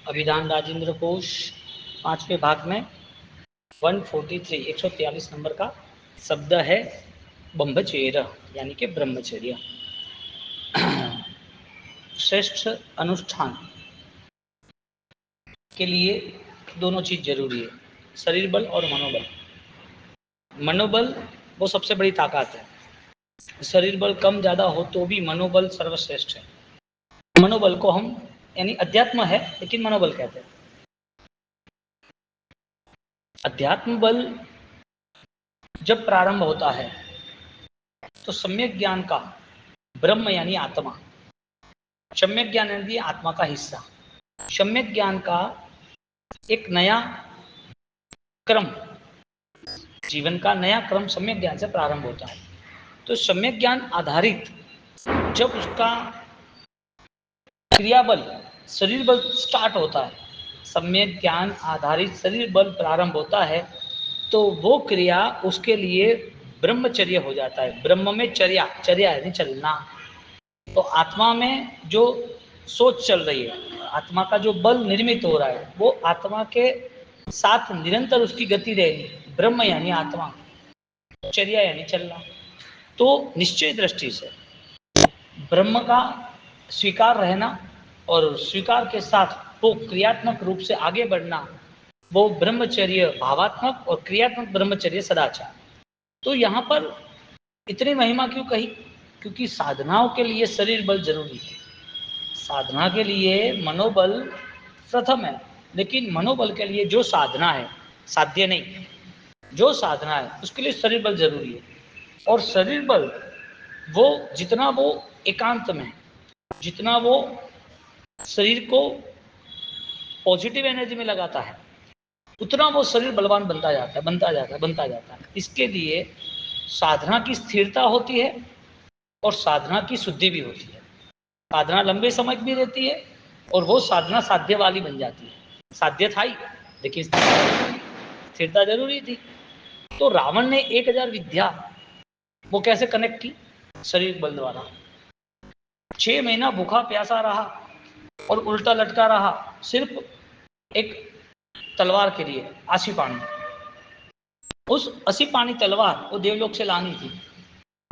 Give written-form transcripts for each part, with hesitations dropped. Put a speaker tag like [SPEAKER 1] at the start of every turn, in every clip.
[SPEAKER 1] अभिधान राजेंद्र कोश 5वें भाग में 143 143 नंबर का शब्द है ब्रह्मचर्य यानी कि ब्रह्मचर्य। श्रेष्ठ अनुष्ठान के लिए दोनों चीज जरूरी है, शरीर बल और मनोबल। मनोबल वो सबसे बड़ी ताकत है। शरीर बल कम ज्यादा हो तो भी मनोबल सर्वश्रेष्ठ है। मनोबल को हम यानी अध्यात्म है लेकिन मनोबल कहते हैं। अध्यात्म बल जब प्रारंभ होता है तो सम्यक ज्ञान का ब्रह्म यानी आत्मा, सम्यक ज्ञान यानी आत्मा का हिस्सा, सम्यक ज्ञान का एक नया क्रम, जीवन का नया क्रम सम्यक ज्ञान से प्रारंभ होता है। तो सम्यक ज्ञान आधारित जब उसका क्रियाबल शरीर बल स्टार्ट होता है, सम्यक ज्ञान आधारित शरीर बल प्रारंभ होता है तो वो क्रिया उसके लिए ब्रह्मचर्य हो जाता है। ब्रह्म में चर्या, चर्या यानी चलना। तो आत्मा में जो सोच चल रही है, आत्मा का जो बल निर्मित हो रहा है वो आत्मा के साथ निरंतर उसकी गति रहेगी। ब्रह्म यानी आत्मा, चर्या यानी चलना। तो निश्चय दृष्टि से ब्रह्म का स्वीकार रहना और स्वीकार के साथ वो क्रियात्मक रूप से आगे बढ़ना, वो ब्रह्मचर्य भावात्मक और क्रियात्मक ब्रह्मचर्य सदाचार। तो यहाँ पर इतनी महिमा क्यों कही? क्योंकि साधनाओं के लिए शरीर बल जरूरी है। साधना के लिए मनोबल प्रथम है, लेकिन मनोबल के लिए जो साधना है, साध्य नहीं, जो साधना है उसके लिए शरीर बल जरूरी है। और शरीर बल वो जितना वो एकांत में, जितना वो शरीर को पॉजिटिव एनर्जी में लगाता है उतना वो शरीर बलवान बनता जाता है, बनता जाता है, बनता जाता है। इसके लिए साधना की स्थिरता होती है और साधना की शुद्धि भी होती है। साधना लंबे समय भी रहती है और वो साधना साध्य वाली बन जाती है। साध्य था ही लेकिन स्थिरता जरूरी थी। तो रावण ने 1000 विद्या वो कैसे कनेक्ट की? शरीर बल द्वारा। 6 महीना भूखा प्यासा रहा और उल्टा लटका रहा सिर्फ एक तलवार के लिए, आसी पानी। उस असी पानी तलवार वो देवलोक से लानी थी।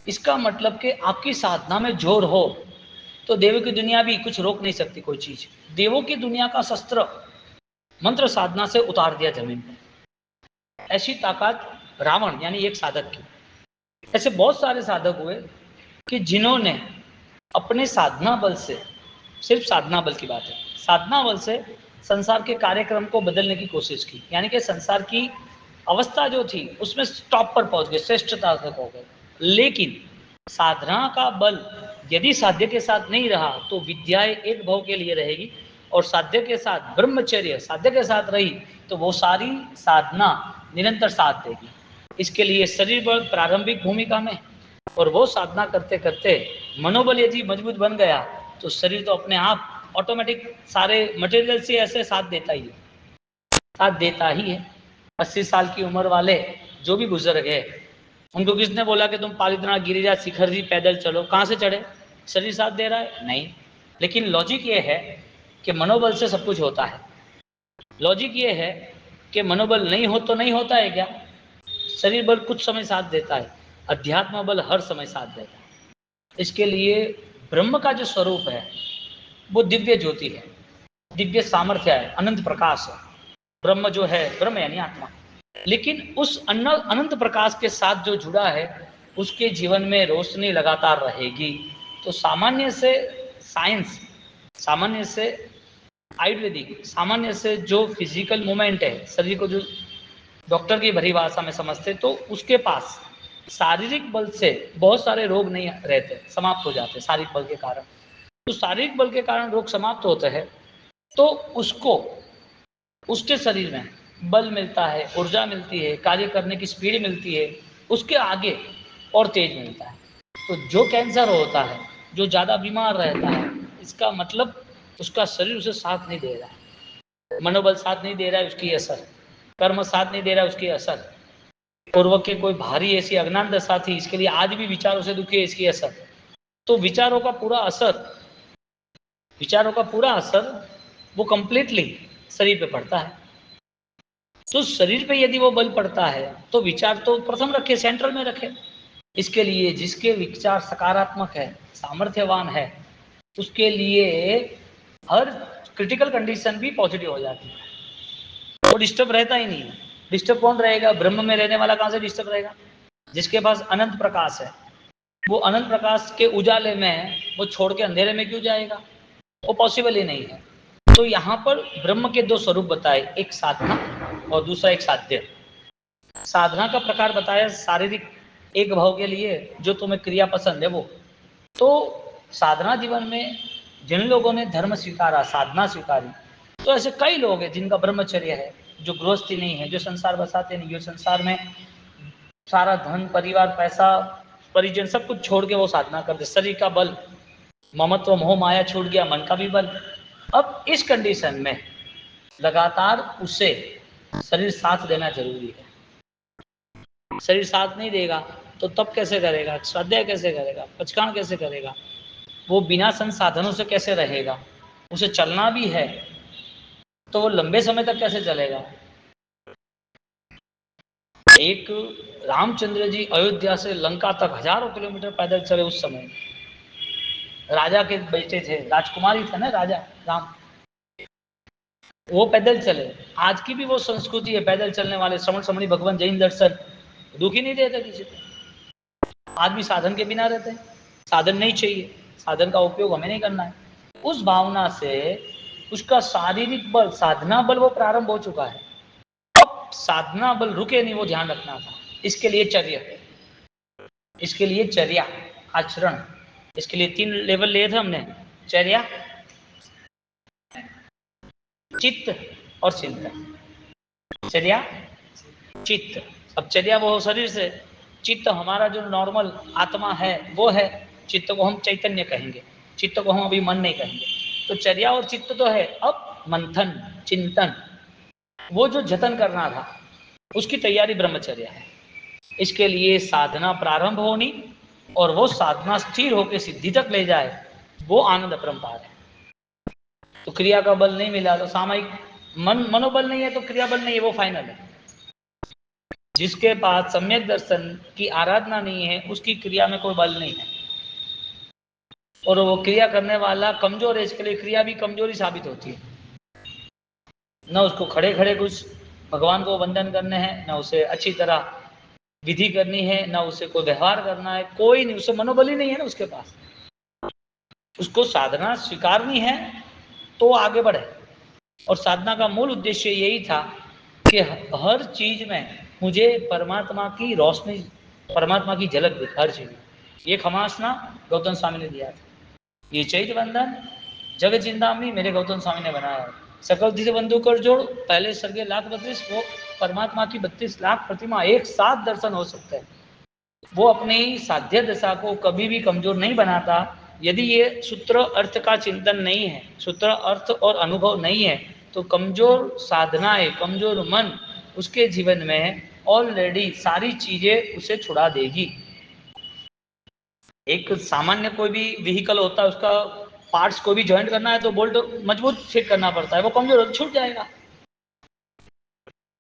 [SPEAKER 1] इसका मतलब कि आपकी साधना में जोर हो तो देवों की दुनिया भी कुछ रोक नहीं सकती कोई चीज। देवों की दुनिया का शस्त्र मंत्र साधना से उतार दिया जमीन पर। ऐसी ताकत रावण यानी एक साधक की। ऐसे बहुत सारे साधक हुए कि जिन्होंने अपने साधना बल से, सिर्फ साधना बल की बात है, साधना बल से संसार के कार्यक्रम को बदलने की कोशिश की। यानी कि संसार की अवस्था जो थी उसमें टॉप पर पहुंच गए, श्रेष्ठता तक हो गए। लेकिन साधना का बल यदि साध्य के साथ नहीं रहा तो विद्याएं एक भाव के लिए रहेगी और साध्य के साथ ब्रह्मचर्य साध्य के साथ रही तो वो सारी साधना निरंतर साथ देगी। इसके लिए शरीर बल प्रारंभिक भूमिका में, और वो साधना करते करते मनोबल यदि मजबूत बन गया तो शरीर तो अपने आप ऑटोमेटिक सारे मटेरियल से ऐसे साथ देता ही है, साथ देता ही है। 80 साल की उम्र वाले जो भी बुजुर्ग है उनको किसने बोला कि तुम पालितना गिरिराज शिखर जी पैदल चलो? कहाँ से चढ़े? शरीर साथ दे रहा है? नहीं। लेकिन लॉजिक ये है कि मनोबल से सब कुछ होता है। लॉजिक ये है कि मनोबल नहीं हो तो नहीं होता है क्या? शरीर बल कुछ समय साथ देता है, अध्यात्म बल हर समय साथ देता है। इसके लिए ब्रह्म का जो स्वरूप है वो दिव्य ज्योति है, दिव्य सामर्थ्य है, अनंत प्रकाश है। ब्रह्म जो है, ब्रह्म यानी आत्मा, लेकिन उस अनंत प्रकाश के साथ जो जुड़ा है उसके जीवन में रोशनी लगातार रहेगी। तो सामान्य से साइंस, सामान्य से आयुर्वेदिक, सामान्य से जो फिजिकल मूवमेंट है शरीर को, जो डॉक्टर की भरी भाषा में समझते, तो उसके पास शारीरिक बल से बहुत सारे रोग नहीं रहते, समाप्त हो जाते शारीरिक बल के कारण। तो शारीरिक बल के कारण रोग समाप्त होते हैं तो उसको, उसके शरीर में बल मिलता है, ऊर्जा मिलती है, कार्य करने की स्पीड मिलती है, उसके आगे और तेज मिलता है। तो जो कैंसर होता है, जो ज़्यादा बीमार रहता है, इसका मतलब उसका शरीर उसे साथ नहीं दे रहा है, मनोबल साथ नहीं दे रहा है, उसकी असर कर्म साथ नहीं दे रहा है, उसकी असर पूर्वक के कोई भारी ऐसी अज्ञान दशा थी, इसके लिए आज भी विचारों से दुखी है, इसकी असर। तो विचारों का पूरा असर, विचारों का पूरा असर वो कंप्लीटली शरीर पे पड़ता है। तो शरीर पे यदि वो बल पड़ता है तो विचार तो प्रथम रखे, सेंट्रल में रखे। इसके लिए जिसके विचार सकारात्मक है, सामर्थ्यवान है, उसके लिए हर क्रिटिकल कंडीशन भी पॉजिटिव हो जाती है, वो डिस्टर्ब रहता ही नहीं है। डिस्टर्ब कौन रहेगा? ब्रह्म में रहने वाला कहाँ से डिस्टर्ब रहेगा? जिसके पास अनंत प्रकाश है, वो अनंत प्रकाश के उजाले में वो छोड़ के अंधेरे में क्यों जाएगा? वो पॉसिबल ही नहीं है। तो यहाँ पर ब्रह्म के दो स्वरूप बताए, एक साधना और दूसरा एक साध्य। साधना का प्रकार बताया शारीरिक एक भाव के लिए, जो तुम्हें क्रिया पसंद है वो। तो साधना जीवन में जिन लोगों ने धर्म स्वीकारा, साधना स्वीकारी, तो ऐसे कई लोग हैं जिनका ब्रह्मचर्य है, जो गृहस्थी नहीं है, जो संसार बसाते नहीं, जो संसार में सारा धन, परिवार, पैसा, परिजन सब कुछ छोड़ के वो साधना करते। शरीर का बल, ममत्व, मोह, माया छूट गया, मन का भी बल। अब इस कंडीशन में लगातार उसे शरीर साथ देना जरूरी है। शरीर साथ नहीं देगा तो तब कैसे करेगा? स्वाध्याय कैसे करेगा? पचकान कैसे करेगा? वो बिना संसाधनों से कैसे रहेगा? उसे चलना भी है तो वो लंबे समय तक कैसे चलेगा? एक रामचंद्र जी अयोध्या से लंका तक हजारों किलोमीटर पैदल चले। उस समय राजा के बेटे थे, राजकुमारी थे ना राजा राम, वो पैदल चले। आज की भी वो संस्कृति है, पैदल चलने वाले, श्रवण समणी भगवान जैन दर्शन, दुखी नहीं देते किसी को। आज भी साधन के बिना रहते हैं, साधन नहीं चाहिए, साधन का उपयोग हमें नहीं करना है। उस भावना से उसका शारीरिक बल, साधना बल वो प्रारंभ हो चुका है। अब साधना बल रुके नहीं, वो ध्यान रखना था। इसके लिए चर्या, इसके लिए चर्या, आचरण, इसके लिए 3 लेवल लिए थे हमने, चर्या, चित्त और चिंतन। चर्या, चित्त। अब चर्या वो शरीर से, चित्त हमारा जो नॉर्मल आत्मा है वो है। चित्त को हम चैतन्य कहेंगे, चित्त को हम अभी मन नहीं कहेंगे। तो चर्या और चित्त तो है। अब मंथन, चिंतन, वो जो जतन करना था उसकी तैयारी ब्रह्मचर्य है। इसके लिए साधना प्रारंभ होनी और वो साधना स्थिर होकर सिद्धि तक ले जाए, वो आनंद अपरंपार है। तो क्रिया का बल नहीं मिला तो सामायिक मनोबल नहीं है तो क्रिया बल नहीं है, वो फाइनल है। जिसके पास सम्यक दर्शन की आराधना नहीं है उसकी क्रिया में कोई बल नहीं है, और वो क्रिया करने वाला कमजोर है, इसके लिए क्रिया भी कमजोरी साबित होती है। न उसको खड़े खड़े कुछ भगवान को वंदन करने हैं, न उसे अच्छी तरह विधि करनी है, न उसे कोई व्यवहार करना है, कोई नहीं, उसे मनोबल ही नहीं है ना उसके पास। उसको साधना स्वीकारनी है तो आगे बढ़े। और साधना का मूल उद्देश्य यही था कि हर चीज में मुझे परमात्मा की रोशनी, परमात्मा की झलक दिखे हर चीज में। ये खमासना गौतम स्वामी ने दिया था। ये चैत बंधन जगत चिंतामणि मेरे गौतम स्वामी ने बनाया है। सकल दिव्य बंधु कर जोड़, पहले सर्गे लाख 32, वो परमात्मा की 32 लाख प्रतिमा एक साथ दर्शन हो सकते हैं। वो अपनी साध्य दशा को कभी भी कमजोर नहीं बनाता। यदि ये सूत्र अर्थ का चिंतन नहीं है, सूत्र अर्थ और अनुभव नहीं है, तो कमजोर साधनाएं, कमजोर मन उसके जीवन में ऑलरेडी सारी चीजें उसे छुड़ा देगी। एक सामान्य कोई भी व्हीकल होता है, उसका पार्ट्स को भी ज्वाइंट करना है तो बोल्ट मजबूत फिट करना पड़ता है, वो कमजोर हो छूट जाएगा।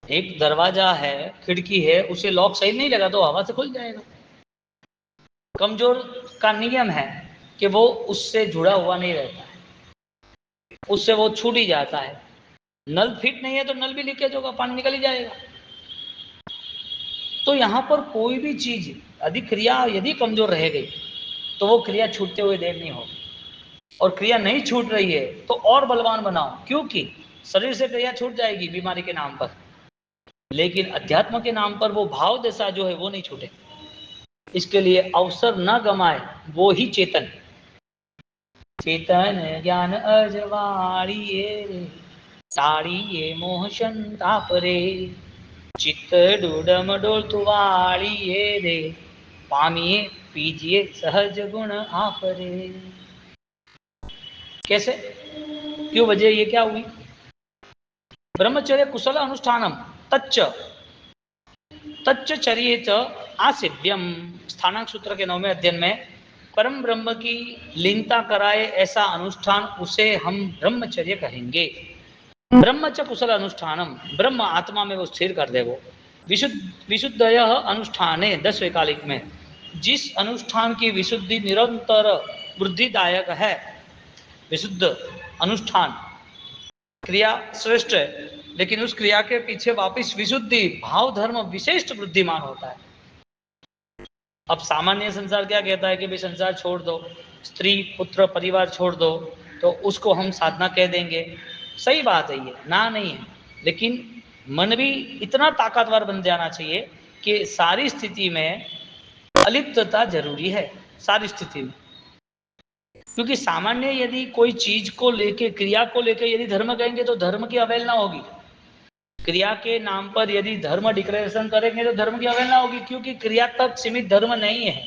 [SPEAKER 1] एक दरवाजा है, खिड़की है, उसे लॉक सही नहीं लगा तो हवा से खुल जाएगा। कमजोर का नियम है कि वो उससे जुड़ा हुआ नहीं रहता है, उससे वो छूट ही जाता है। नल फिट नहीं है तो नल भी लीकेज होगा, पानी निकल ही जाएगा। तो यहाँ पर कोई भी चीज यदि क्रिया यदि कमजोर रह गई तो वो क्रिया छूटते हुए देर नहीं होगी। और क्रिया नहीं छूट रही है तो और बलवान बनाओ, क्योंकि शरीर से क्रिया छूट जाएगी बीमारी के नाम पर, लेकिन अध्यात्म के नाम पर वो भाव दशा जो है वो नहीं छूटे। इसके लिए अवसर न गमाए, वो ही चेतन। चेतन ज्ञान अजवाड़िए रे, ताड़िए मोह संताप रे, चित्त डूडम डोल तुवाड़िए रे, पामिए पीजिए सहज गुण आप रे। कैसे, क्यों वजह ये क्या हुई? ब्रह्मचर्य कुशल अनुष्ठानम तच्च तच्च चर्येत आसिव्यम। स्थानांक सूत्र के 9वें अध्ययन में परम ब्रह्म की लीनता कराए ऐसा अनुष्ठान, उसे हम ब्रह्मचर्य कहेंगे। ब्रह्म च कुशल अनुष्ठानम, ब्रह्म आत्मा में वो स्थिर कर दे। वो विशुद्धय अनुष्ठाने 10वें कालिक में, जिस अनुष्ठान की विशुद्धि निरंतर वृद्धिदायक है, विशुद्ध अनुष्ठान क्रिया श्रेष्ठ है, लेकिन उस क्रिया के पीछे वापिस विशुद्धि भाव धर्म विशेष वृद्धिमान होता है। अब सामान्य संसार क्या कहता है कि भाई संसार छोड़ दो, स्त्री पुत्र परिवार छोड़ दो, तो उसको हम साधना कह देंगे। सही बात है, ये ना नहीं है, लेकिन मन भी इतना ताकतवर बन जाना चाहिए कि सारी स्थिति में अलिप्तता जरूरी है, सारी स्थिति में। क्योंकि सामान्य यदि कोई चीज को लेके, क्रिया को लेके यदि धर्म कहेंगे तो धर्म की अवहेलना होगी। क्रिया के नाम पर यदि धर्म डिक्लेरेशन करेंगे तो धर्म की अवहेलना होगी, क्योंकि क्रिया तक सीमित धर्म नहीं है।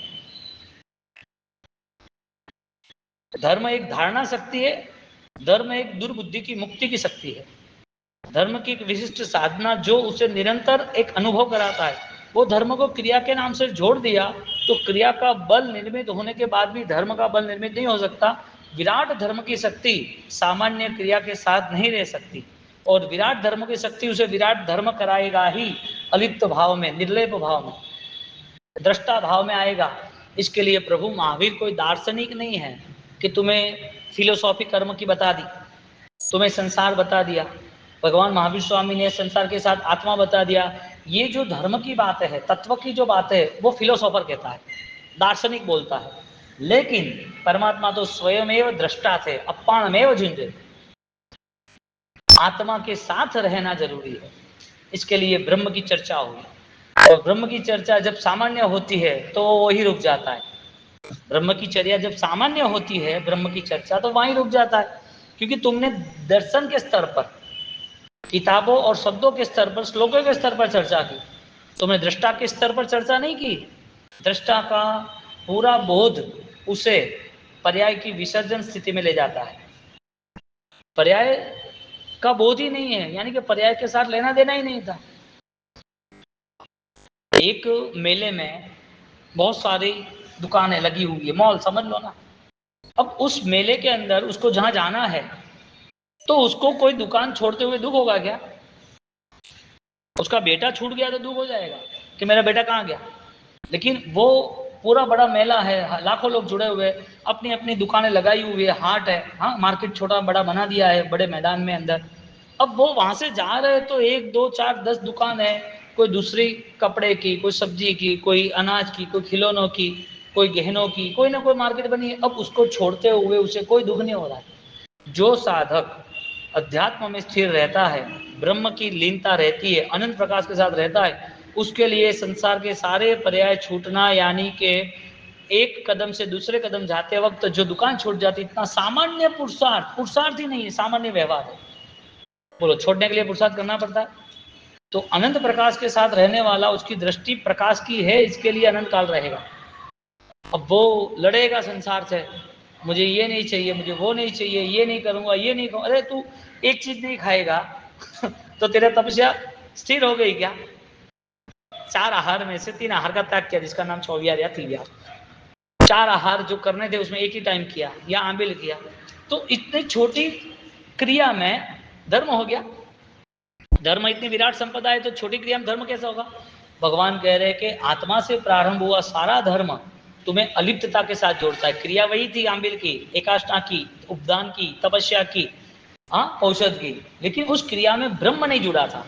[SPEAKER 1] धर्म एक धारणा शक्ति है, धर्म एक दुर्बुद्धि की मुक्ति की शक्ति है। धर्म की एक विशिष्ट साधना जो उसे निरंतर एक अनुभव कराता है, वो धर्म को क्रिया के नाम से जोड़ दिया तो क्रिया का बल निर्मित होने के बाद भी धर्म का बल निर्मित नहीं हो सकता। विराट धर्म की शक्ति सामान्य क्रिया के साथ नहीं रह सकती, और विराट धर्म की शक्ति उसे विराट धर्म कराएगा ही, अलिप्त भाव में, निर्लेप भाव में, दृष्टा भाव में आएगा। इसके लिए प्रभु महावीर कोई दार्शनिक नहीं है कि तुम्हें फिलोसॉफी कर्म की बता दी, तुम्हें संसार बता दिया। भगवान महावीर स्वामी ने संसार के साथ आत्मा बता दिया। ये जो धर्म की बात है, तत्व की जो बात है, वो फिलोसोफर कहता है, दार्शनिक बोलता है। लेकिन परमात्मा तो स्वयमेव दृष्टा थे, अपाणमेव झुंझे। आत्मा के साथ रहना जरूरी है, इसके लिए ब्रह्म की चर्चा हुई। और ब्रह्म की चर्चा जब सामान्य होती है तो वही रुक जाता है। ब्रह्म की चर्या जब सामान्य होती है, ब्रह्म की चर्चा, तो वहीं रुक जाता है। क्योंकि तुमने दर्शन के स्तर पर, किताबों और शब्दों के स्तर पर, श्लोकों के स्तर पर चर्चा की, तुमने दृष्टा के स्तर पर चर्चा नहीं की। दृष्टा का पूरा बोध उसे पर्याय की विसर्जन स्थिति में ले जाता है। पर्याय का बोध ही नहीं है, यानी कि पर्याय के साथ लेना देना ही नहीं था। एक मेले में बहुत सारी दुकानें लगी हुई है, मॉल समझ लो ना। अब उस मेले के अंदर उसको जहां जाना है तो उसको कोई दुकान छोड़ते हुए दुख होगा क्या? उसका बेटा छूट गया तो दुख हो जाएगा कि मेरा बेटा कहाँ गया। लेकिन वो पूरा बड़ा मेला है, लाखों लोग जुड़े हुए, अपनी अपनी दुकानें लगाई हुई है, हाट है, हाँ मार्केट छोटा बड़ा बना दिया है बड़े मैदान में अंदर। अब वो वहां से जा रहे तो 1 2 4 10 दुकान है, कोई दूसरी कपड़े की, कोई सब्जी की, कोई अनाज की, कोई खिलौनों की, कोई गहनों की, कोई ना कोई मार्केट बनी है। अब उसको छोड़ते हुए उसे कोई दुख नहीं हो रहा है। जो साधक अध्यात्म में स्थिर रहता है, ब्रह्म की लीनता रहती है, अनंत प्रकाश के साथ रहता है, उसके लिए संसार के सारे पर्याय छूटना, यानी कि एक कदम से दूसरे कदम जाते वक्त जो दुकान छूट जाती, इतना सामान्य पुरुषार्थ, पुरुषार्थ ही नहीं है, सामान्य व्यवहार है। बोलो, छोड़ने के लिए पुरुषार्थ करना पड़ता है। तो अनंत प्रकाश के साथ रहने वाला, उसकी दृष्टि प्रकाश की है, इसके लिए अनंत काल रहेगा। अब वो लड़ेगा संसार से, मुझे ये नहीं चाहिए, मुझे वो नहीं चाहिए, ये नहीं करूंगा, ये नहीं करूंगा। अरे तू एक चीज नहीं खाएगा तो तेरा तपस्या स्थिर हो गई क्या? 4 आहार में से 3 आहार का त्याग किया, जिसका नाम 24 या 3 4 आहार जो करने थे उसमें एक ही टाइम किया या आंबिल किया, तो इतनी छोटी क्रिया में धर्म हो गया। धर्म इतनी विराट संपदा है तो छोटी क्रिया में धर्म कैसा होगा? भगवान कह रहे हैं कि आत्मा से प्रारंभ हुआ सारा धर्म तुम्हें अलिप्तता के साथ जोड़ता है। क्रिया वही थी आंबिल की, एकाष्टा की, उपदान की, तपस्या की, हाँ औषध की, लेकिन उस क्रिया में ब्रह्म नहीं जुड़ा था।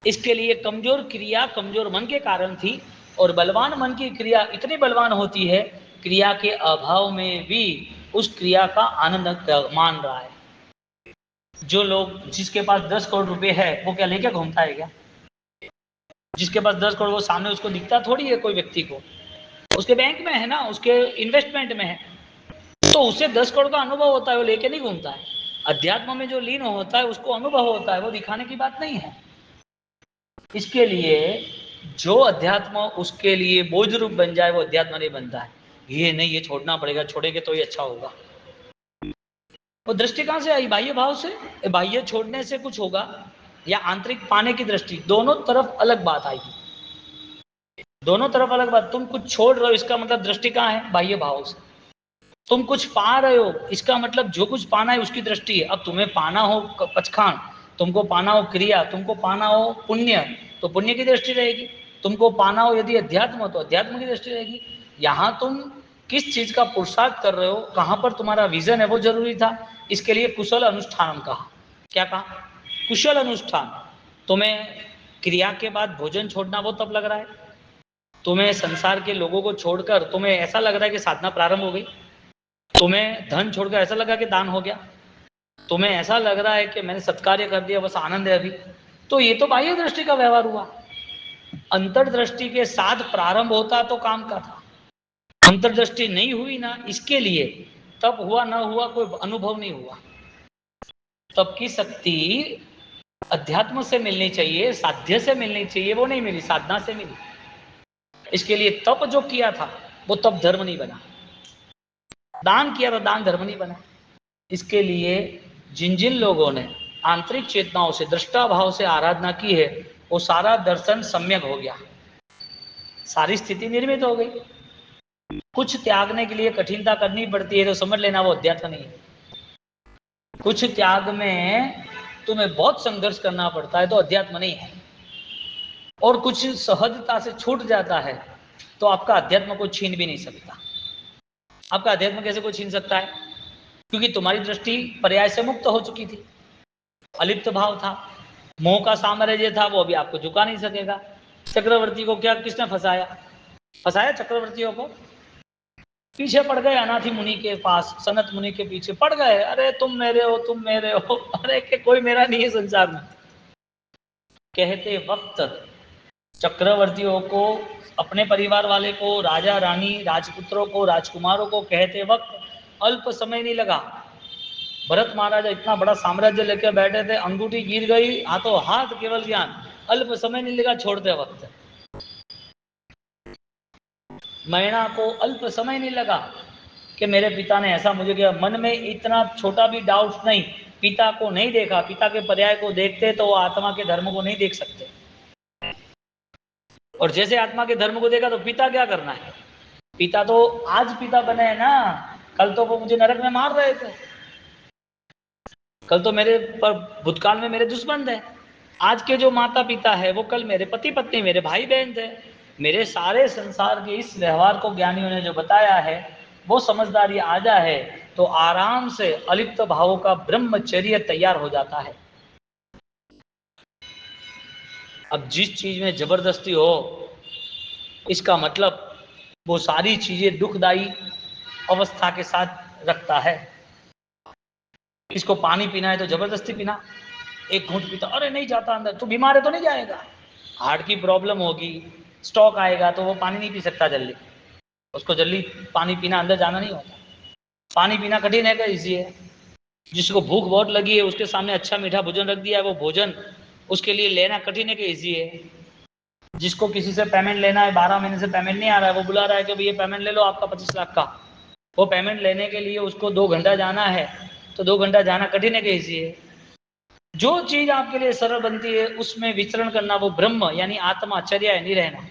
[SPEAKER 1] इसके लिए कमजोर क्रिया कमजोर मन के कारण थी, और बलवान मन की क्रिया इतनी बलवान होती है, क्रिया के अभाव में भी उस क्रिया का आनंद मान रहा है। जो लोग, जिसके पास 10 करोड़ रुपए है, वो क्या लेके घूमता है क्या? जिसके पास 10 करोड़, वो सामने उसको दिखता थोड़ी है कोई व्यक्ति को, उसके बैंक में है ना, उसके इन्वेस्टमेंट में है, तो उसे 10 करोड़ का अनुभव होता है, वो लेके नहीं घूमता है। अध्यात्म में जो लीन होता है उसको अनुभव होता है, वो दिखाने की बात नहीं है। इसके लिए जो अध्यात्म उसके लिए बोझ रूप बन जाए, वो अध्यात्म नहीं बनता है। ये नहीं, ये छोड़ना पड़ेगा, छोड़ेंगे तो ये अच्छा होगा। वो दृष्टि कहां से आई? बाह्य भाव से। बाह्य छोड़ने से कुछ होगा या आंतरिक पाने की दृष्टि, दोनों तरफ अलग बात आएगी, दोनों तरफ अलग बात। तुम कुछ छोड़ रहे हो, इसका मतलब दृष्टि कहां है? बाह्य भाव से। तुम कुछ पा रहे हो, इसका मतलब जो कुछ पाना है उसकी दृष्टि है। अब तुम्हें पाना हो पचखान, तुमको पाना हो क्रिया, तुमको पाना हो पुण्य तो पुण्य की दृष्टि रहेगी, तुमको पाना हो यदि अध्यात्म तो अध्यात्म की दृष्टि रहेगी। यहाँ तुम किस चीज का पुरुषार्थ कर रहे हो, कहाँ पर तुम्हारा विजन है, वो जरूरी था। इसके लिए कुशल अनुष्ठान कहा। क्या कहा? कुशल अनुष्ठान। तुम्हें क्रिया के बाद भोजन छोड़ना वो तब लग रहा है, तुम्हें संसार के लोगों को छोड़कर तुम्हें ऐसा लग रहा है कि साधना प्रारंभ हो गई, तुम्हें धन छोड़कर ऐसा लगा कि दान हो गया, तुम्हें ऐसा लग रहा है कि मैंने सत्कार्य कर दिया, बस आनंद है अभी, तो ये तो बाह्य दृष्टि का व्यवहार हुआ। अंतर्दृष्टि के साथ प्रारंभ होता तो काम का था। अंतर्दृष्टि नहीं हुई ना, इसके लिए तब हुआ ना हुआ कोई अनुभव नहीं हुआ। तब की शक्ति अध्यात्म से मिलनी चाहिए, साध्य से मिलनी चाहिए, वो नहीं मिली, साधना से मिली। इसके लिए तप जो किया था वो तप धर्म नहीं बना, दान किया तो दान धर्म नहीं बना। इसके लिए जिन जिन लोगों ने आंतरिक चेतनाओं से, दृष्टा भाव से आराधना की है, वो सारा दर्शन सम्यक हो गया, सारी स्थिति निर्मित हो गई। कुछ त्यागने के लिए कठिनता करनी पड़ती है तो समझ लेना वो अध्यात्म नहीं है। कुछ त्याग में तुम्हें बहुत संघर्ष करना पड़ता है तो अध्यात्म नहीं है। और कुछ सहजता से छूट जाता है तो आपका अध्यात्म को छीन भी नहीं सकता। आपका अध्यात्म कैसे कोई छीन सकता है? क्योंकि तुम्हारी दृष्टि पर्याय से मुक्त हो चुकी थी, अलिप्त भाव था, मोह का साम्राज्य था, वो अभी आपको झुका नहीं सकेगा। चक्रवर्ती को क्या किसने फंसाया? फंसाया चक्रवर्तियों को, पीछे पड़ गए अनाथी मुनि के पास, सनत मुनि के पीछे पड़ गए, अरे तुम मेरे हो, तुम मेरे हो, अरे कि कोई मेरा नहीं है संसार में। कहते वक्त चक्रवर्तियों को, अपने परिवार वाले को, राजा रानी राजपुत्रों को, राजकुमारों को कहते वक्त अल्प समय नहीं लगा। भरत महाराजा इतना बड़ा साम्राज्य लेकर बैठे थे, अंगूठी गिर गई, हाथों हाथ केवल ज्ञान, अल्प समय नहीं लगा छोड़ते वक्त। मैना को अल्प समय नहीं लगा कि मेरे पिता ने ऐसा मुझे किया, मन में इतना छोटा भी डाउट नहीं, पिता को नहीं देखा, पिता के पर्याय को देखते तो वो आत्मा के धर्म को नहीं देख सकते। और जैसे आत्मा के धर्म को देखा तो पिता क्या करना है, पिता तो आज पिता बने हैं ना, कल तो वो मुझे नरक में मार रहे थे, कल तो मेरे पर भूतकाल में मेरे दुश्मन थे। आज के जो माता पिता है वो कल मेरे पति पत्नी, मेरे भाई बहन थे। मेरे सारे संसार के इस व्यवहार को ज्ञानियों ने जो बताया है वो समझदारी आ जाए तो आराम से अलिप्त भावों का ब्रह्मचर्य तैयार हो जाता है। अब जिस चीज में जबरदस्ती हो, इसका मतलब वो सारी चीजें दुखदायी अवस्था के साथ रखता है। इसको पानी पीना है तो जबरदस्ती पीना, एक घूंट पीता, अरे नहीं जाता अंदर, तो बीमार है तो नहीं जाएगा, हार्ट की प्रॉब्लम होगी, स्ट्रोक आएगा तो वो पानी नहीं पी सकता जल्दी, उसको जल्दी पानी पीना अंदर जाना नहीं होता। पानी पीना कठिन है क्या? इजी है। जिसको भूख बहुत लगी है उसके सामने अच्छा मीठा भोजन रख दिया है, वो भोजन उसके लिए लेना कठिन है कि इजी है? जिसको किसी से पेमेंट लेना है, 12 महीने से पेमेंट नहीं आ रहा है, वो बुला रहा है कि भैया पेमेंट ले लो आपका 25 लाख का, वो पेमेंट लेने के लिए उसको 2 घंटा जाना है, तो 2 घंटा जाना कठिन है कि इजी है? जो चीज आपके लिए सरल बनती है उसमें विचरण करना वो ब्रह्म यानी आत्मा चर्या नहीं रहना।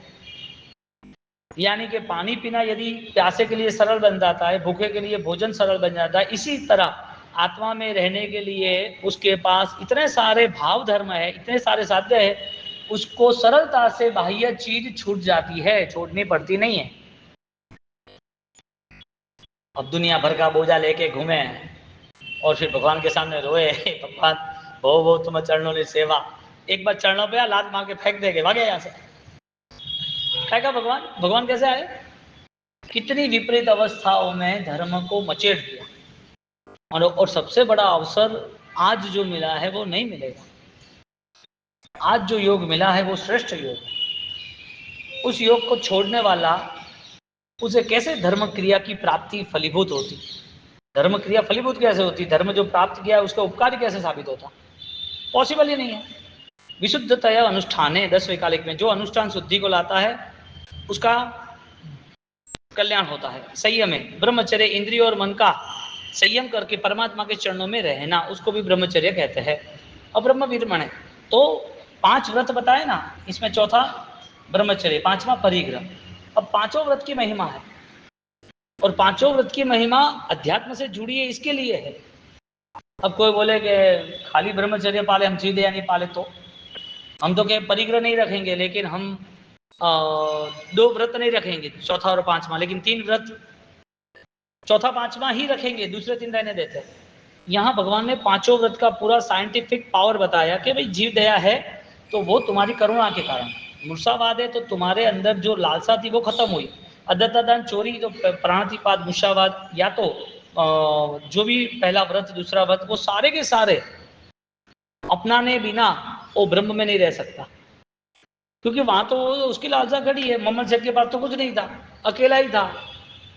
[SPEAKER 1] यानी कि पानी पीना यदि प्यासे के लिए सरल बन जाता है, भूखे के लिए भोजन सरल बन जाता है, इसी तरह आत्मा में रहने के लिए उसके पास इतने सारे भाव धर्म है, इतने सारे साध्य है, उसको सरलता से बाह्य चीज छूट जाती है, छोड़नी पड़ती नहीं है। अब दुनिया भर का बोझा लेके घूमे और फिर भगवान के सामने रोए, भगवान भो भो तुम चरणों ने सेवा, एक बार चरणों पे लात मार के फेंक देंगे, भागे यहाँ से। कहेगा भगवान, भगवान कैसे आए? कितनी विपरीत अवस्थाओं में धर्म को मचेड़ दिया। और सबसे बड़ा अवसर आज जो मिला है वो नहीं मिलेगा। आज जो योग मिला है वो श्रेष्ठ योग है। उस योग को छोड़ने वाला, उसे कैसे धर्म क्रिया की प्राप्ति फलीभूत होती? धर्म क्रिया फलीभूत कैसे होती? धर्म जो प्राप्त किया है उसका उपकारी कैसे साबित होता? पॉसिबल ही नहीं है। विशुद्धतया अनुष्ठाने 10वें कालिक में जो अनुष्ठान शुद्धि को लाता है उसका कल्याण होता है। संयम है, ब्रह्मचर्य, इंद्रिय और मन का संयम करके परमात्मा के चरणों में रहना, उसको भी ब्रह्मचर्य कहते हैं। और ब्रह्म विरमण है तो 5 व्रत बताए ना, इसमें चौथा ब्रह्मचर्य, 5वां परिग्रह। अब 5 व्रत की महिमा है और 5 व्रत की महिमा अध्यात्म से जुड़ी है, इसके लिए है। अब कोई बोले कि खाली ब्रह्मचर्य पाले, हम सीधे या नहीं पाले, तो हम तो क्या परिग्रह नहीं रखेंगे, लेकिन हम 2 व्रत नहीं रखेंगे, चौथा और पांचवा, लेकिन 3 व्रत चौथा पांचवा ही रखेंगे, दूसरे 3 रहने देते हैं। यहाँ भगवान ने पांचों व्रत का पूरा साइंटिफिक पावर बताया कि भाई जीव दया है तो वो तुम्हारी करुणा के कारण, मूर्छावाद है तो तुम्हारे अंदर जो लालसा थी वो खत्म हुई, अदत्तादान चोरी तो प्राणातिपात मूर्छावाद, या तो जो भी पहला व्रत दूसरा व्रत, वो सारे के सारे अपनाने बिना वो ब्रह्म में नहीं रह सकता, क्योंकि वहां तो उसकी लालसा खड़ी है। मोहम्मद शेख के पास तो कुछ नहीं था, अकेला ही था,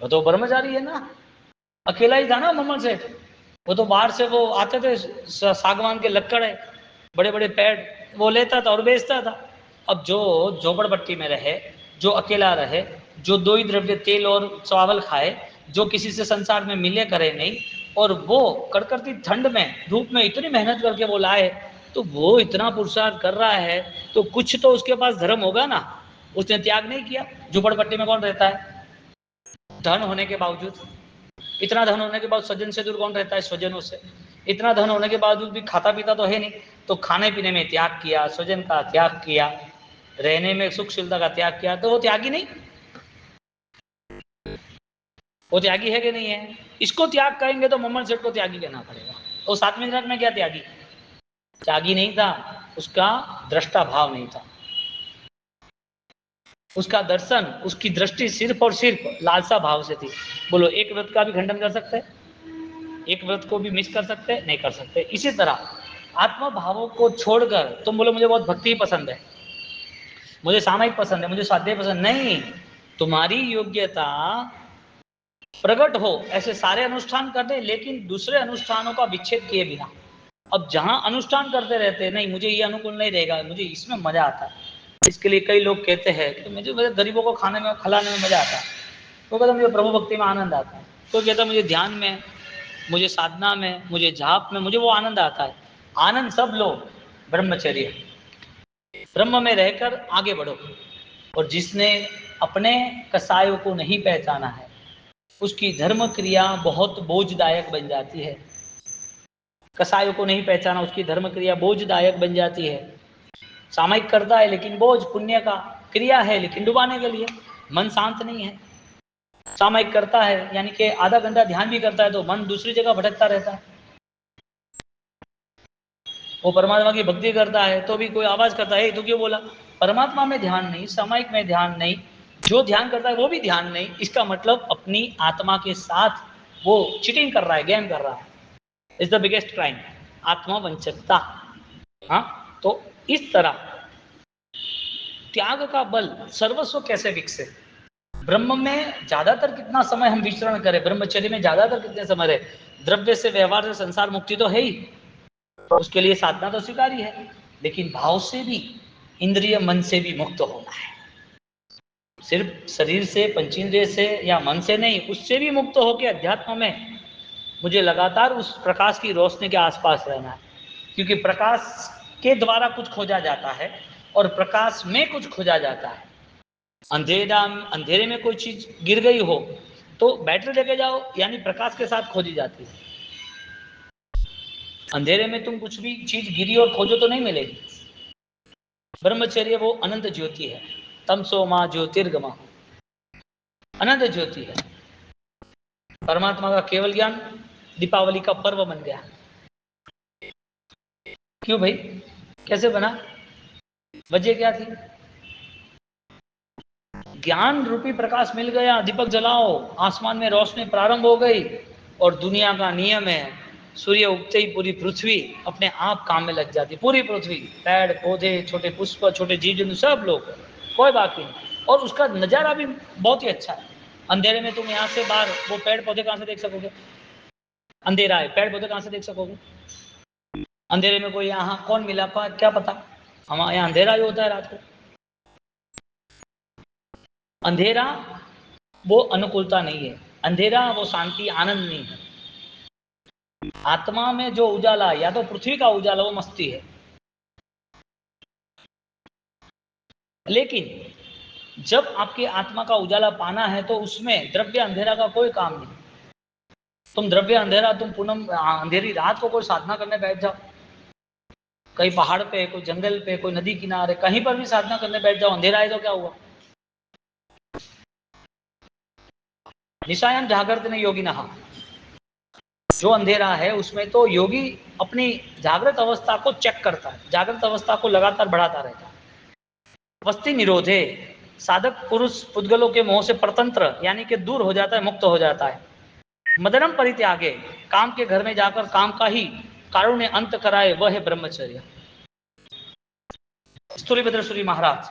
[SPEAKER 1] वो तो ब्रह्मचारी है ना, अकेला ही था ना मोहम्मद शेख। वो तो बाहर से वो आते थे, सागवान के लक्कड़ है, बड़े बड़े पेड़, वो लेता था और बेचता था। अब जो झोपड़पट्टी में रहे, जो अकेला रहे, जो 2 ही द्रव्य तेल और चावल खाए, जो किसी से संसार में मिले करे नहीं, और वो कड़कड़ती ठंड में धूप में इतनी मेहनत करके वो लाए, तो वो इतना पुरुषार्थ कर रहा है तो कुछ तो उसके पास धर्म होगा ना, उसने त्याग नहीं किया। झोपड़पट्टी में कौन रहता है धन होने के बावजूद, इतना धन होने के बाद स्वजन से दूर कौन रहता है, स्वजनों से, इतना धन होने के बावजूद भी खाता पीता तो है नहीं, तो खाने पीने में त्याग किया, स्वजन का त्याग किया, रहने में सुखशीलता का त्याग किया, तो वो त्यागी नहीं, वो त्यागी है कि नहीं है। इसको त्याग कहेंगे तो मोहम्मद सेठ को त्यागी कहना पड़ेगा। तो 7वें मिनट में क्या त्यागी, त्यागी नहीं था, उसका दृष्टा भाव नहीं था, उसका दर्शन, उसकी दृष्टि सिर्फ और सिर्फ लालसा भाव से थी। बोलो एक व्रत का भी खंडन कर सकते हैं, एक व्रत को भी मिस कर सकते हैं, नहीं कर सकते। इसी तरह आत्मा भावों को छोड़कर तुम बोलो मुझे बहुत भक्ति पसंद है, मुझे सामायिक पसंद है, मुझे स्वाध्याय पसंद नहीं, तुम्हारी योग्यता प्रकट हो ऐसे सारे अनुष्ठान कर दे, लेकिन दूसरे अनुष्ठानों का विच्छेद किए बिना। अब जहां अनुष्ठान करते रहते नहीं, मुझे ये अनुकूल नहीं रहेगा, मुझे इसमें मजा आता है, इसके लिए कई लोग कहते हैं कि मुझे गरीबों को खाने में खिलाने में मजा आता है, तो कहता मुझे प्रभु भक्ति में आनंद आता है, तो कहता मुझे ध्यान में, मुझे साधना में, मुझे जाप में, मुझे वो आनंद आता है। आनंद सब लो, ब्रह्मचर्य, ब्रह्म में रहकर आगे बढ़ो। और जिसने अपने कसायों को नहीं पहचाना है उसकी धर्म क्रिया बहुत बोझदायक बन जाती है। कसायों को नहीं पहचाना, उसकी धर्म क्रिया बोझदायक बन जाती है। सामयिक करता है लेकिन बोझ, पुण्य का क्रिया है लेकिन डुबाने के लिए, मन शांत नहीं है। सामयिक करता है यानी कि आधा घंटा ध्यान भी करता है तो मन दूसरी जगह भटकता रहता है। वो परमात्मा की भक्ति करता है तो भी कोई आवाज करता है, तो क्यों बोला, परमात्मा में ध्यान नहीं, सामयिक में ध्यान नहीं, जो ध्यान करता है वो भी ध्यान नहीं, इसका मतलब अपनी आत्मा के साथ वो चीटिंग कर रहा है, गेम कर रहा है। इज द बिगेस्ट क्राइम, आत्मवंचकता। हाँ, तो इस तरह त्याग का बल, सर्वस्व कैसे विकसे, ब्रह्म में ज्यादातर कितना समय हम विचरण करें, ब्रह्मचर्य में ज्यादातर कितने समय रहे, द्रव्य से, व्यवहार से संसार मुक्ति तो है ही, उसके लिए साधना तो स्वीकारी है, लेकिन भाव से भी, इंद्रिय मन से भी मुक्त होना है। सिर्फ शरीर से, पंचेंद्रिय से या मन से नहीं, उससे भी मुक्त होकर अध्यात्म में मुझे लगातार उस प्रकाश की रोशनी के आसपास रहना है, क्योंकि प्रकाश के द्वारा कुछ खोजा जाता है और प्रकाश में कुछ खोजा जाता है। अंधेरे में कोई चीज गिर गई हो तो बैटरी लेके जाओ, यानी प्रकाश के साथ खोजी जाती है। अंधेरे में तुम कुछ भी चीज गिरी और खोजो तो नहीं मिलेगी। ब्रह्मचर्य वो अनंत ज्योति है, तमसो मां ज्योतिर्गमा, अनंत ज्योति है। परमात्मा का केवल ज्ञान दीपावली का पर्व बन गया। क्यों भाई, कैसे बना, वजह क्या थी, ज्ञान रूपी प्रकाश मिल गया, दीपक जलाओ, आसमान में रोशनी प्रारंभ हो गई, और दुनिया का नियम है सूर्य उगते ही पूरी पृथ्वी अपने आप काम में लग जाती, पूरी पृथ्वी, पेड़ पौधे, छोटे पुष्प, छोटे जीव जंतु, सब लोग, कोई बाकी नहीं। और उसका नजारा भी बहुत ही अच्छा है। अंधेरे में तुम यहाँ से बाहर वो पेड़ पौधे कहाँ से देख सकोगे, अंधेरा है, पेड़ पौधे कहाँ से देख सकोगे, अंधेरे में कोई यहाँ कौन मिला क्या पता, हमारे यहाँ अंधेरा ही होता है रात को। अंधेरा वो अनुकूलता नहीं है, अंधेरा वो शांति आनंद नहीं है। आत्मा में जो उजाला, या तो पृथ्वी का उजाला, वो मस्ती है। लेकिन जब आपकी आत्मा का उजाला पाना है तो उसमें द्रव्य अंधेरा का कोई काम नहीं। तुम द्रव्य अंधेरा, तुम पूनम अंधेरी रात को कोई साधना करने बैठ जाओ, कहीं पहाड़ पे, कोई जंगल पे, कोई नदी किनारे, कहीं पर भी साधना करने बैठ जाओ, अंधेरा है तो क्या हुआ? निशायाम जागृत ने योगी नहा, जो अंधेरा है उसमें तो योगी अपनी जागृत अवस्था को चेक करता है, जागृत अवस्था को लगातार बढ़ाता रहता है। वस्ती निरोधे, साधक पुरुष पुद्गलों के मोह से परतंत्र यानी कि दूर हो जाता है, मुक्त हो जाता है। मदनम परित्यागे, काम के घर में जाकर काम का ही कारुण्य अंत कराए, वह है ब्रह्मचर्य। स्थूलीभद्र सूरी महाराज,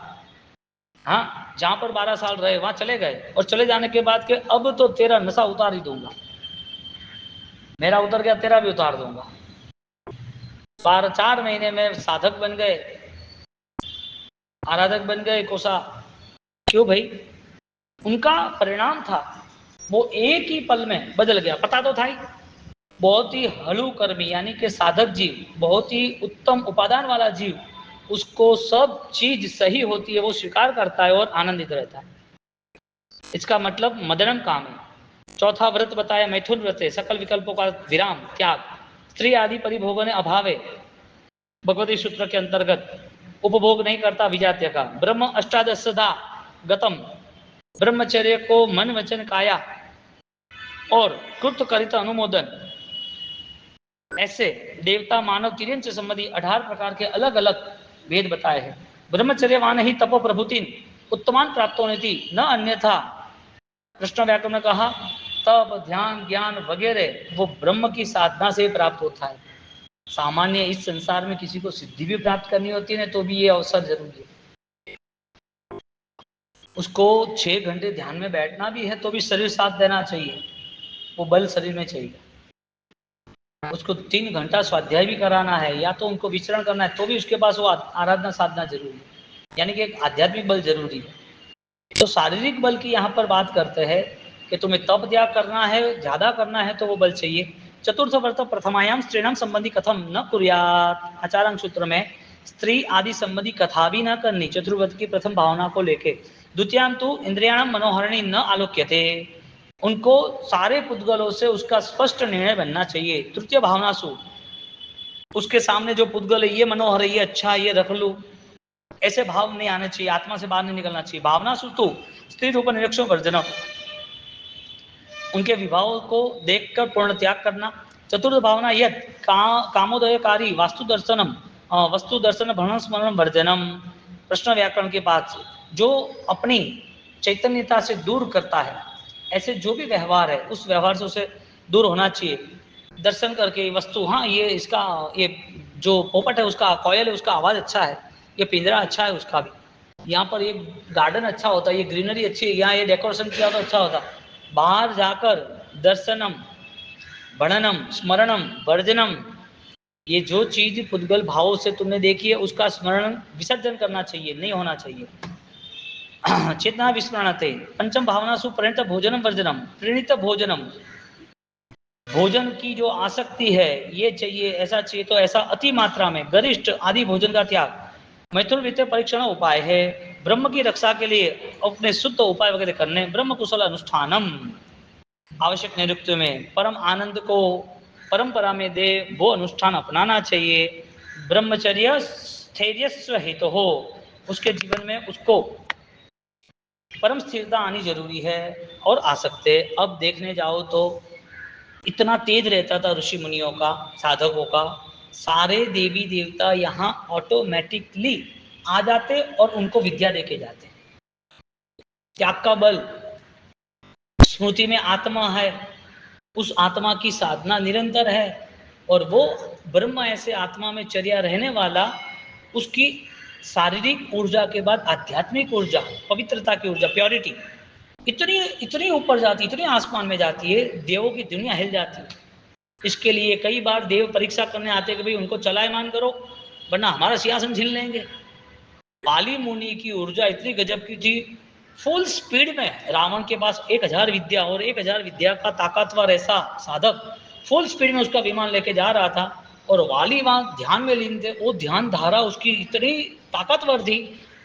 [SPEAKER 1] हाँ, जहां पर 12 साल रहे वहां चले गए, और चले जाने के बाद के अब तो तेरा नशा उतार ही दूंगा, मेरा उतर गया तेरा भी उतार दूंगा। 4 महीने में साधक बन गए, आराधक बन गए कोसा। क्यों भाई? उनका परिणाम था, वो एक ही पल में बदल गया, पता तो था ही। बहुत ही हलू कर्मी यानी कि साधक जीव, बहुत ही उत्तम उपादान वाला जीव, उसको सब चीज सही होती है, वो स्वीकार करता है और आनंदित रहता है। इसका मतलब मदनम काम है। चौथा व्रत बताया मैथुन व्रत है, सकल विकल्पों का विराम त्याग, स्त्री आदि परिभोगों ने अभावे, भगवती सूत्र के अंतर्गत उपभोग नहीं करता विजात्य का। ब्रह्म अष्टादशदा गतम, ब्रह्मचर्य को मन वचन काया और कृत करित अनुमोदन, ऐसे देवता मानव तिर्यंच संबंधी 18 प्रकार के अलग अलग भेद बताए हैं। ब्रह्मचर्यवान ही तपो प्रभुतिन उत्तमान प्राप्त होने थी, न अन्यथा। कृष्ण व्याकरण ने कहा तप ध्यान ज्ञान वगैरह वो ब्रह्म की साधना से प्राप्त होता है। सामान्य इस संसार में किसी को सिद्धि भी प्राप्त करनी होती है तो भी ये अवसर जरूरी है। उसको 6 घंटे ध्यान में बैठना भी है तो भी शरीर साथ देना चाहिए, वो बल शरीर में चाहिए। उसको 3 घंटा स्वाध्याय भी कराना है या तो उनको विचरण करना है तो भी उसके पास वो आराधना साधना जरूरी है, यानी कि एक आध्यात्मिक बल जरूरी है। तो शारीरिक बल की यहाँ पर बात करते हैं कि तुम्हें तप त्याग करना है, ज्यादा करना है तो वो बल चाहिए। चतुर्थ व्रत प्रथमायाम स्त्रीणाम संबंधी कथम न कुर्यात, आचारांग सूत्र में स्त्री आदि संबंधी कथा भी न करनी, चतुर्व्रत की प्रथम भावना को लेके। द्वितीयाम तो इंद्रियाणाम मनोहरणी न आलोक्यते, उनको सारे पुद्गलों से उसका स्पष्ट निर्णय बनना चाहिए। तृतीय भावना सु, उसके सामने जो पुद्गल है ये मनोहर है, ये अच्छा, ये रख लूं, ऐसे भाव नहीं आने चाहिए, आत्मा से बाहर नहीं निकलना चाहिए। भावना सुतु स्त्री रूप निरीक्षण वर्जन, उनके विभावों को देखकर पूर्ण त्याग करना। चतुर्थ भावना यद कामोदयकारी वास्तु दर्शनम, वस्तु दर्शन भ्रमण स्मरण वर्जनम। प्रश्न व्याकरण के पास जो अपनी चैतन्यता से दूर करता है, ऐसे जो भी व्यवहार है उस व्यवहार से उसे दूर होना चाहिए। दर्शन करके वस्तु, हाँ ये इसका, ये जो पोपट है उसका कॉयल है उसका आवाज अच्छा है, ये पिंजरा अच्छा है उसका भी, यहाँ पर ये गार्डन अच्छा होता है, ये ग्रीनरी अच्छी है, यहाँ ये डेकोरेशन किया तो अच्छा होता। बाहर जाकर दर्शनम वर्णनम स्मरणम वर्जनम, ये जो चीज पुद्गल भाव से तुमने देखी है उसका स्मरण विसर्जन करना चाहिए, नहीं होना चाहिए। चेतना विस्मरणते। पंचम भावना सुपरिणत भोजनम वर्जनम, प्रणीत भोजनम, भोजन की जो आसक्ति है, ये चाहिए ऐसा चाहिए तो ऐसा अति मात्रा में, गरिष्ठ आदि भोजन का त्याग। मैथुन वित्त परीक्षण उपाय है, ब्रह्म की रक्षा के लिए अपने शुद्ध उपाय वगैरह करने। ब्रह्म कुशल अनुष्ठानम, आवश्यक निरुक्ति में परम आनंद को परंपरा में दे वो अनुष्ठान अपनाना चाहिए। ब्रह्मचर्य स्थैर्यस्व हेतु हो, उसके जीवन में उसको परम स्थिरता आनी जरूरी है और आ सकते। अब देखने जाओ तो इतना तेज रहता था ऋषि मुनियों का, साधकों का, सारे देवी देवता यहाँ ऑटोमेटिकली आ जाते और उनको विद्या देके जाते। त्याग का बल, स्मृति में आत्मा है, उस आत्मा की साधना निरंतर है, और वो ब्रह्म ऐसे आत्मा में चर्या रहने वाला, उसकी शारीरिक ऊर्जा के बाद आध्यात्मिक ऊर्जा, पवित्रता की ऊर्जा, प्योरिटी इतनी इतनी ऊपर जाती, इतनी आसमान में जाती है, देवों की दुनिया हिल जाती है। इसके लिए कई बार देव परीक्षा करने आते कि भाई उनको चलायमान करो वरना हमारा सिंहासन छीन लेंगे। बाली मुनि की ऊर्जा इतनी गजब की थी, फुल स्पीड में रावण के पास 1000 विद्या और 1000 विद्या का ताकतवर ऐसा साधक फुल स्पीड में उसका विमान लेके जा रहा था, और वाली वहां ध्यान में लीन थे। वो ध्यान धारा उसकी इतनी ताकतवर थी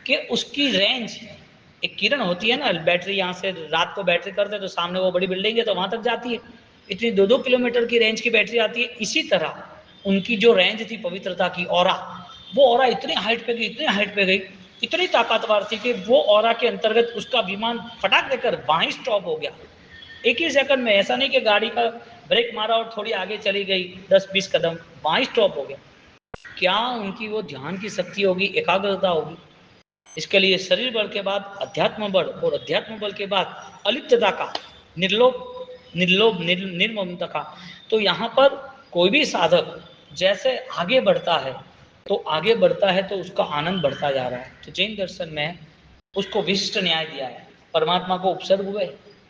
[SPEAKER 1] कि उसकी रेंज, एक किरण होती है ना बैटरी, यहाँ से रात को बैटरी करते तो सामने वो बड़ी बिल्डिंग है तो वहां तक जाती है, इतनी 2-2 किलोमीटर की रेंज की बैटरी आती है। इसी तरह उनकी जो रेंज थी पवित्रता की, ऑरा, वो ऑरा इतनी हाइट पे गई, इतनी हाइट पे गई, इतनी ताकतवर थी कि वो ऑरा के अंतर्गत उसका विमान फटाक देकर वहीं स्टॉप हो गया, एक ही सेकंड में। ऐसा नहीं कि गाड़ी का ब्रेक मारा और थोड़ी आगे चली गई 10-20 कदम, वहीं स्टॉप हो गया। क्या उनकी वो ध्यान की शक्ति होगी, एकाग्रता होगी। इसके लिए शरीर बल के बाद अध्यात्म बल, और अध्यात्म बल के बाद अलिप्तता का, निर्लोभ निर्ममता का। तो यहाँ पर कोई भी साधक जैसे आगे बढ़ता है तो उसका आनंद बढ़ता जा रहा है। तो जैन दर्शन में उसको विशिष्ट न्याय दिया है। परमात्मा को उपसर्ग हुए,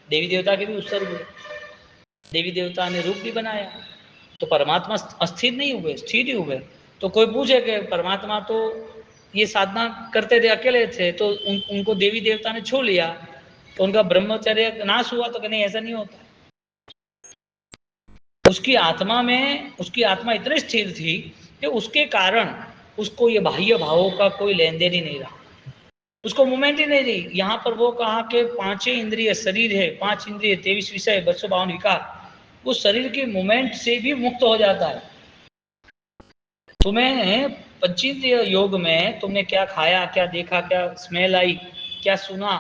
[SPEAKER 1] देवी देवता के भी उपसर्ग हुए, देवी देवता ने रूप भी बनाया, तो परमात्मा अस्थिर नहीं हुए, स्थिर ही हुए। तो कोई पूछे कि परमात्मा तो ये साधना करते थे, अकेले थे, तो उनको देवी देवता ने छू लिया तो उनका ब्रह्मचर्य नाश हुआ? तो नहीं, ऐसा नहीं होता। उसकी आत्मा इतनी स्थिर थी कि उसके कारण उसको ये बाह्य भावों का कोई लेन देन ही नहीं रहा, उसको मूवमेंट ही नहीं रही। यहाँ पर वो कहा कि 5 इंद्रिय शरीर है, 5 इंद्रिय 23 विषय 252 विकार, वो शरीर के मूवमेंट से भी मुक्त हो जाता है। तुम्हें पंचेंद्रिय योग में तुमने क्या खाया, क्या देखा, क्या स्मेल आई, क्या सुना,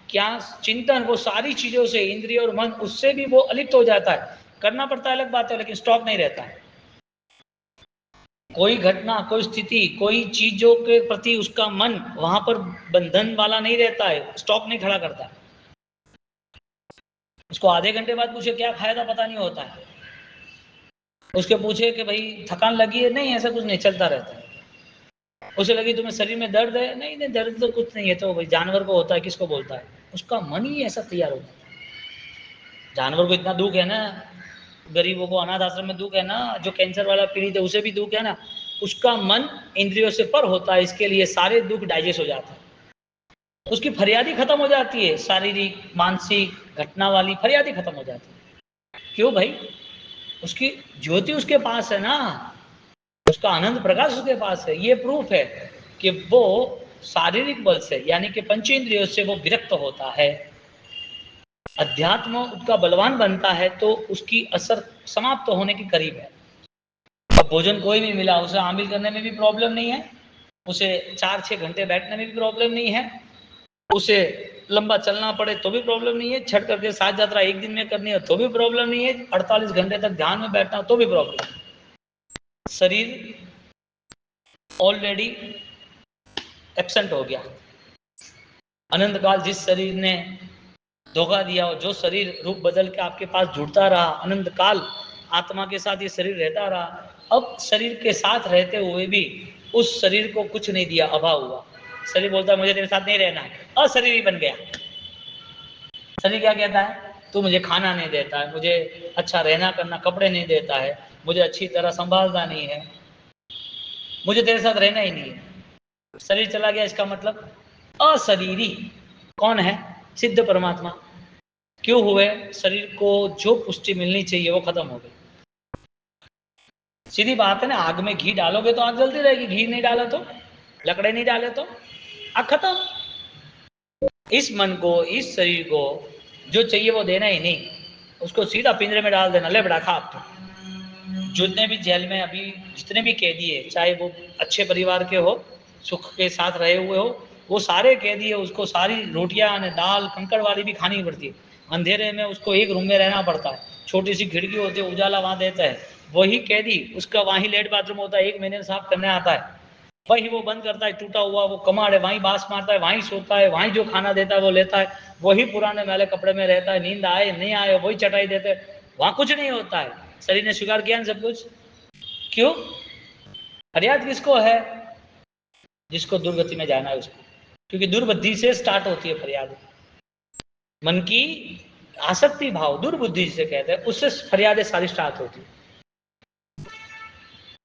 [SPEAKER 1] क्या चिंतन, वो सारी चीजों से, इंद्रिय और मन, उससे भी वो अलिप्त हो जाता है। करना पड़ता है अलग बात है, लेकिन स्टॉप नहीं रहता है। कोई घटना, कोई स्थिति, कोई चीजों के प्रति उसका मन वहां पर बंधन वाला नहीं रहता है, स्टॉप नहीं खड़ा करता। उसको आधे घंटे बाद पूछे क्या खाया था, पता नहीं होता है। उसके पूछे कि भाई थकान लगी है, नहीं ऐसा कुछ नहीं, चलता रहता है। उसे लगी तुम्हें शरीर में दर्द है, नहीं नहीं दर्द तो कुछ नहीं है, तो भाई जानवर को होता है, किसको बोलता है। उसका मन ही ऐसा तैयार होता है। जानवर को इतना दुख है ना, गरीबों को अनाथ आश्रम में दुख है ना, जो कैंसर वाला पीड़ित है उसे भी दुख है ना, उसका मन इंद्रियों से पर होता है, इसके लिए सारे दुख डाइजेस्ट हो जाते हैं। उसकी फरियादी खत्म हो जाती है, शारीरिक मानसिक घटना वाली फरियादी खत्म हो जाती है। क्यों भाई? उसकी ज्योति उसके पास है ना, उसका आनंद प्रकाश उसके पास है। ये प्रूफ है कि वो शारीरिक बल से, यानी कि पंचेंद्रियों से वो विरक्त होता है, अध्यात्म उसका बलवान बनता है, तो उसकी असर समाप्त होने के करीब है। अब भोजन कोई भी मिला, उसे हामिल करने में भी प्रॉब्लम नहीं है, उसे 4-6 घंटे बैठने में भी प्रॉब्लम नहीं है, उसे लंबा चलना पड़े तो भी प्रॉब्लम नहीं है, छठ करके 7 यात्रा एक दिन में करनी है तो भी प्रॉब्लम नहीं है, 48 घंटे तक ध्यान में बैठना तो भी प्रॉब्लम नहीं। शरीर ऑलरेडी एब्सेंट हो गया। अनंत काल जिस शरीर ने धोखा दिया, और जो शरीर रूप बदल के आपके पास जुड़ता रहा, अनंत काल आत्मा के साथ ये शरीर रहता रहा, अब शरीर के साथ रहते हुए भी उस शरीर को कुछ नहीं दिया, अभाव हुआ। शरीर बोलता है मुझे तेरे साथ नहीं रहना है, अशरीर ही बन गया। शरीर क्या कहता है? तू मुझे खाना नहीं देता है, मुझे अच्छा रहना करना कपड़े नहीं देता है, मुझे अच्छी तरह संभालता नहीं है, मुझे तेरे साथ रहना ही नहीं है। शरीर चला गया, इसका मतलब अशरीरी कौन है? सिद्ध परमात्मा। क्यों हुए? शरीर को जो पुष्टि मिलनी चाहिए वो खत्म हो गई। सीधी बात है ना, आग में घी डालोगे तो आग जलती रहेगी, घी नहीं डाला तो, लकड़े नहीं डाले तो आग खत्म। इस मन को, इस शरीर को जो चाहिए वो देना ही नहीं, उसको सीधा पिंजरे में डाल देना, ले बड़ा खा। आप तो जितने भी जेल में अभी जितने भी कैदी है, चाहे वो अच्छे परिवार के हो, सुख के साथ रहे हुए हो, वो सारे कैदी है, उसको सारी रोटियां दाल कंकड़ वाली भी खानी पड़ती है। अंधेरे में उसको एक रूम में रहना पड़ता है, छोटी सी खिड़की होती है, उजाला वहां देता है। वही कैदी, उसका वहीं लेट बाथरूम होता है, 1 महीने में साफ करने आता है, वही वो बंद करता है, टूटा हुआ वो कमाड़ है, वहीं बांस मारता है, वहीं सोता है, वहीं जो खाना देता है वो लेता है, वही पुराने मैले कपड़े में रहता है, नींद आए नहीं आए वही चटाई देते हैं, वहां कुछ नहीं होता है। शरीर ने स्वीकार किया ना सब कुछ। क्यों? फरियाद किसको है? जिसको दुर्गति में जाना है उसको, क्योंकि दुर्बुद्धि से स्टार्ट होती है फरियाद। मन की आसक्ति भाव, दुर्बुद्धि जिसे कहते हैं, उससे फरियादें सारी स्टार्ट होती है।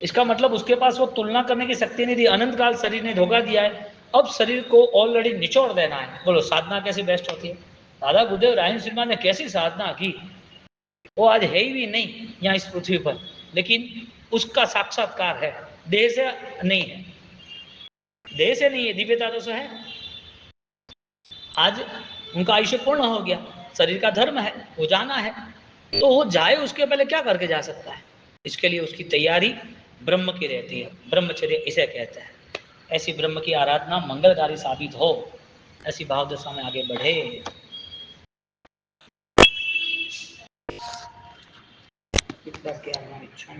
[SPEAKER 1] इसका मतलब उसके पास वो तुलना करने की शक्ति नहीं थी, अनंत काल शरीर ने धोखा दिया है, अब शरीर को ऑलरेडी निचोड़ देना है। बोलो साधना कैसे बेस्ट होती है? दादा गुरुदेव रायन शर्मा ने कैसी साधना की, वो आज है ही भी नहीं यहाँ इस पृथ्वी पर, लेकिन उसका साक्षात्कार है, देह से नहीं है, देह से नहीं है, दिव्यता तो से है। आज उनका आयुष्य पूर्ण हो गया, शरीर का धर्म है, वो जाना है, तो वो जाए उसके पहले क्या करके जा सकता है? इसके लिए उसकी तैयारी ब्रह्म की रहती है, ब्रह्मचर्य इसे कहते हैं। ऐसी ब्रह्म की आराधना मंगलकारी साबित हो, ऐसी भाव दशा में आगे बढ़े। इच्छा